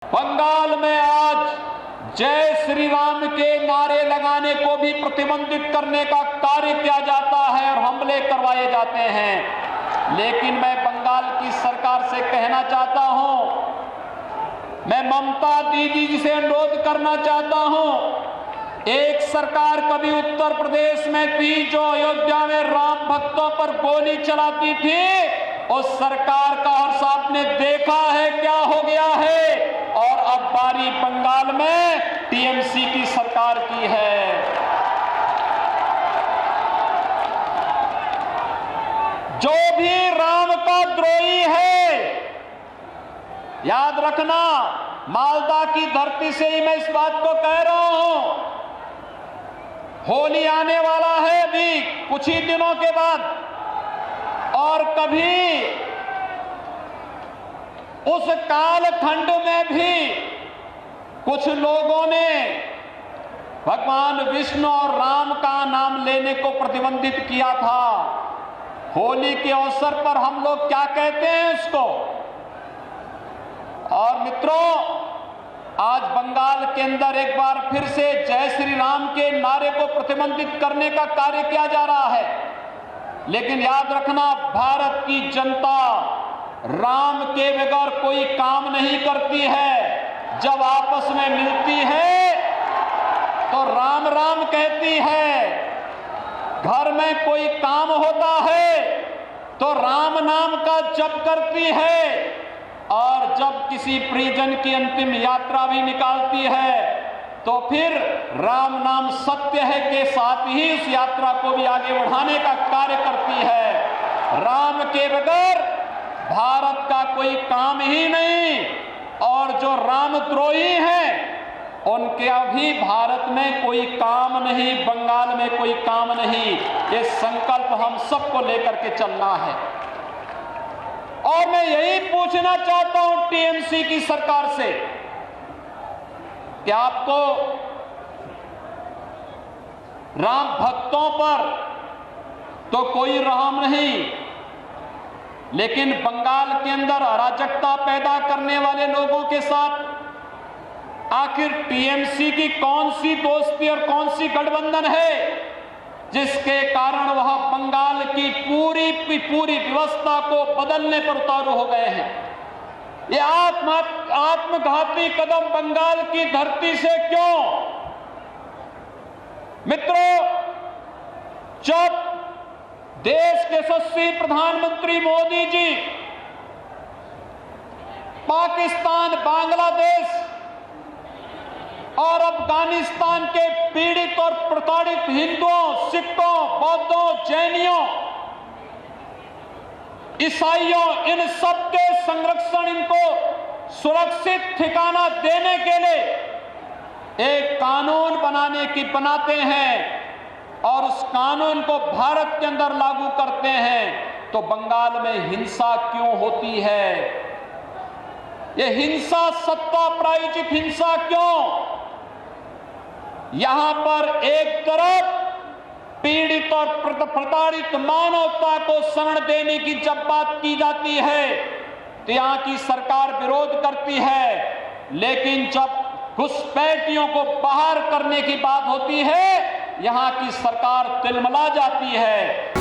बंगाल में आज जय श्री राम के नारे लगाने को भी प्रतिबंधित करने का कार्य किया जाता है और हमले करवाए जाते हैं। लेकिन मैं बंगाल की सरकार से कहना चाहता हूं, मैं ममता दीदी जी से अनुरोध करना चाहता हूं, एक सरकार कभी उत्तर प्रदेश में थी जो अयोध्या में राम भक्तों पर गोली चलाती थी। उस सरकार का हर साहब ने देखा है क्या हो गया है, और अब बारी बंगाल में टीएमसी की सरकार की है। जो भी राम का द्रोही है, याद रखना, मालदा की धरती से ही मैं इस बात को कह रहा हूं, होली आने वाला है अभी कुछ ही दिनों के बाद, और कभी उस कालखंड में भी कुछ लोगों ने भगवान विष्णु और राम का नाम लेने को प्रतिबंधित किया था। होली के अवसर पर हम लोग क्या कहते हैं उसको। और मित्रों, आज बंगाल के अंदर एक बार फिर से जय श्री राम के नारे को प्रतिबंधित करने का कार्य किया जा रहा है। लेकिन याद रखना, भारत की जनता राम के बगैर कोई काम नहीं करती है। जब आपस में मिलती है तो राम राम कहती है, घर में कोई काम होता है तो राम नाम का जप करती है, और जब किसी परिजन की अंतिम यात्रा भी निकालती है तो फिर राम नाम सत्य है के साथ ही उस यात्रा को भी आगे बढ़ाने का कार्य करती है। राम के बगैर भारत का कोई काम ही नहीं, और जो रामद्रोही हैं उनके अभी भारत में कोई काम नहीं, बंगाल में कोई काम नहीं। ये संकल्प हम सबको लेकर के चलना है। और मैं यही पूछना चाहता हूं टीएमसी की सरकार से कि आपको राम भक्तों पर तो कोई रहम नहीं, लेकिन बंगाल के अंदर अराजकता पैदा करने वाले लोगों के साथ आखिर टीएमसी की कौन सी दोस्ती और कौन सी गठबंधन है जिसके कारण वह बंगाल की पूरी व्यवस्था को बदलने पर उतारू हो गए हैं। ये आत्मघाती कदम बंगाल की धरती से क्यों? मित्रों, जब देश के यशस्वी प्रधानमंत्री मोदी जी पाकिस्तान, बांग्लादेश और अफगानिस्तान के पीड़ित और प्रताड़ित हिंदुओं, सिखों, बौद्धों, जैनियों, ईसाइयों, इन सबके संरक्षण, इनको सुरक्षित ठिकाना देने के लिए एक कानून बनाते हैं और उस कानून को भारत के अंदर लागू करते हैं, तो बंगाल में हिंसा क्यों होती है? ये हिंसा सत्ता प्रायोजित हिंसा क्यों? यहां पर एक तरफ पीड़ित और प्रताड़ित मानवता को शरण देने की जब बात की जाती है तो यहां की सरकार विरोध करती है, लेकिन जब घुसपैठियों को बाहर करने की बात होती है यहां की सरकार तिलमिला जाती है।